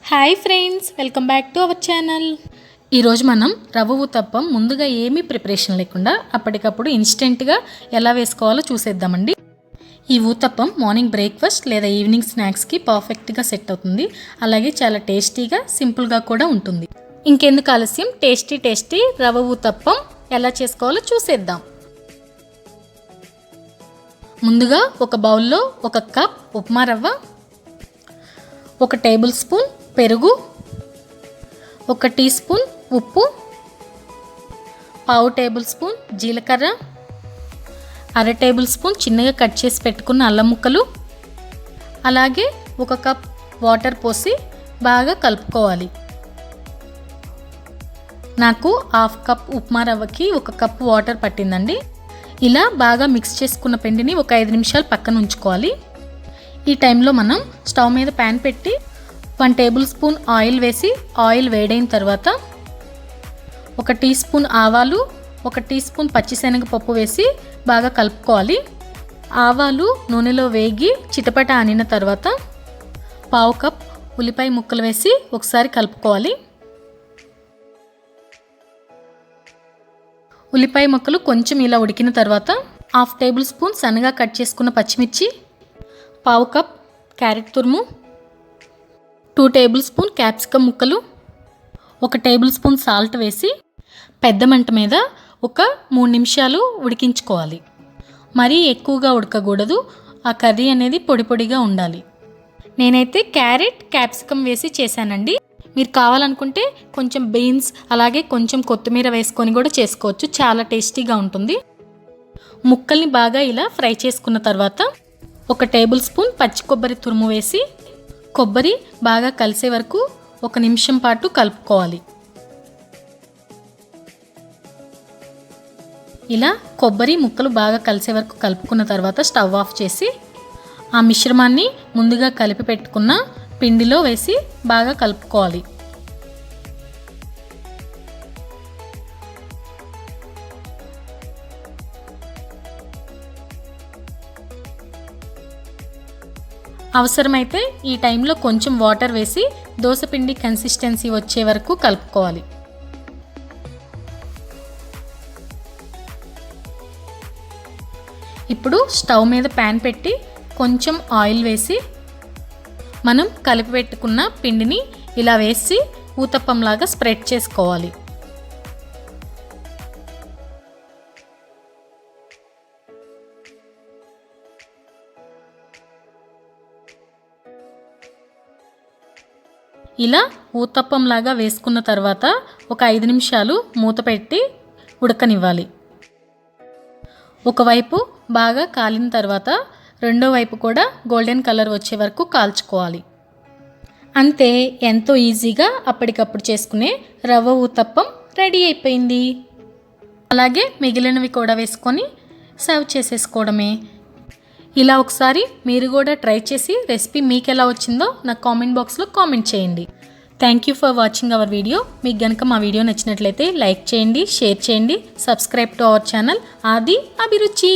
Hi friends, welcome back to our channel. ఈరోజు మనం రవ్వ ఊతప్పం ముందుగా ఏమీ ప్రిపరేషన్ లేకుండా అప్పటికప్పుడు ఇన్స్టెంట్గా ఎలా వేసుకోవాలో చూసేద్దామండి. ఈ ఊతప్పం మార్నింగ్ బ్రేక్ఫాస్ట్ లేదా ఈవినింగ్ స్నాక్స్కి పర్ఫెక్ట్గా సెట్ అవుతుంది. అలాగే చాలా టేస్టీగా సింపుల్గా కూడా ఉంటుంది. ఇంకెందుకు ఆలస్యం, టేస్టీ రవ్వ ఊతప్పం ఎలా చేసుకోవాలో చూసేద్దాం. ముందుగా ఒక బౌల్లో 1 కప్ ఉప్మా రవ్వ, 1 టేబుల్ స్పూన్ పెరుగు, 1 టీ స్పూన్ ఉప్పు, 1/2 టేబుల్ స్పూన్ జీలకర్ర, 1/2 టేబుల్ స్పూన్ చిన్నగా కట్ చేసి పెట్టుకున్న అల్లం ముక్కలు, అలాగే 1 కప్ వాటర్ పోసి బాగా కలుపుకోవాలి. నాకు 1/2 కప్ ఉప్మా రవ్వకి 1 కప్ వాటర్ పట్టిందండి. ఇలా బాగా మిక్స్ చేసుకున్న పిండిని ఒక 5 నిమిషాలు పక్కన ఉంచుకోవాలి. ఈ టైంలో మనం స్టవ్ మీద ప్యాన్ పెట్టి 1 టేబుల్ స్పూన్ ఆయిల్ వేసి, ఆయిల్ వేడైన తర్వాత 1 టీ స్పూన్ ఆవాలు, 1 టీ స్పూన్ పచ్చిశనగపప్పు వేసి బాగా కలుపుకోవాలి. ఆవాలు నూనెలో వేగి చిటపట అనిన తర్వాత 1/2 కప్ ఉల్లిపాయ ముక్కలు వేసి ఒకసారి కలుపుకోవాలి. ఉల్లిపాయ ముక్కలు కొంచెం ఇలా ఉడికిన తర్వాత 1/2 టేబుల్ స్పూన్ సన్నగా కట్ చేసుకున్న పచ్చిమిర్చి, 1/2 కప్ క్యారెట్ తురుము, 2 టేబుల్ స్పూన్ క్యాప్సికమ్ ముక్కలు, 1 టేబుల్ స్పూన్ సాల్ట్ వేసి పెద్ద మంట మీద ఒక 3 నిమిషాలు ఉడికించుకోవాలి. మరీ ఎక్కువగా ఉడకకూడదు, ఆ కర్రీ అనేది పొడి పొడిగా ఉండాలి. నేనైతే క్యారెట్ క్యాప్సికమ్ వేసి చేశానండి. మీరు కావాలనుకుంటే కొంచెం బీన్స్ అలాగే కొంచెం కొత్తిమీర వేసుకొని కూడా చేసుకోవచ్చు, చాలా టేస్టీగా ఉంటుంది. ముక్కల్ని బాగా ఇలా ఫ్రై చేసుకున్న తర్వాత 1 టేబుల్ స్పూన్ పచ్చి కొబ్బరి తురుము వేసి కొబ్బరి బాగా కలిసే వరకు 1 నిమిషం పాటు కలుపుకోవాలి. ఇలా కొబ్బరి ముక్కలు బాగా కలిసే వరకు కలుపుకున్న తర్వాత స్టవ్ ఆఫ్ చేసి ఆ మిశ్రమాన్ని ముందుగా కలిపి పెట్టుకున్న పిండిలో వేసి బాగా కలుపుకోవాలి. అవసరమైతే ఈ టైంలో కొంచెం వాటర్ వేసి దోసపిండి కన్సిస్టెన్సీ వచ్చే వరకు కలుపుకోవాలి. ఇప్పుడు స్టవ్ మీద ప్యాన్ పెట్టి కొంచెం ఆయిల్ వేసి మనం కలిపి పెట్టుకున్న పిండిని ఇలా వేసి ఊతప్పంలాగా స్ప్రెడ్ చేసుకోవాలి. ఇలా ఊతప్పంలాగా వేసుకున్న తర్వాత ఒక 5 నిమిషాలు మూత పెట్టి ఉడకనివ్వాలి. ఒకవైపు బాగా కాలిన తర్వాత రెండో వైపు కూడా గోల్డెన్ కలర్ వచ్చే వరకు కాల్చుకోవాలి. అంతే, ఎంతో ఈజీగా అప్పటికప్పుడు చేసుకునే రవ్వ ఊతప్పం రెడీ అయిపోయింది. అలాగే మిగిలినవి కూడా వేసుకొని సర్వ్ చేసేసుకోవడమే. ఇలా ఒకసారి మీరు కూడా ట్రై చేసి రెసిపీ మీకు ఎలా వచ్చిందో నాకు కామెంట్ బాక్స్లో కామెంట్ చేయండి. Thank you for watching our video. మీకు కనుక మా వీడియో నచ్చినట్లయితే లైక్ చేయండి, షేర్ చేయండి, సబ్స్క్రైబ్ టు అవర్ ఛానల్ ఆది అభిరుచి.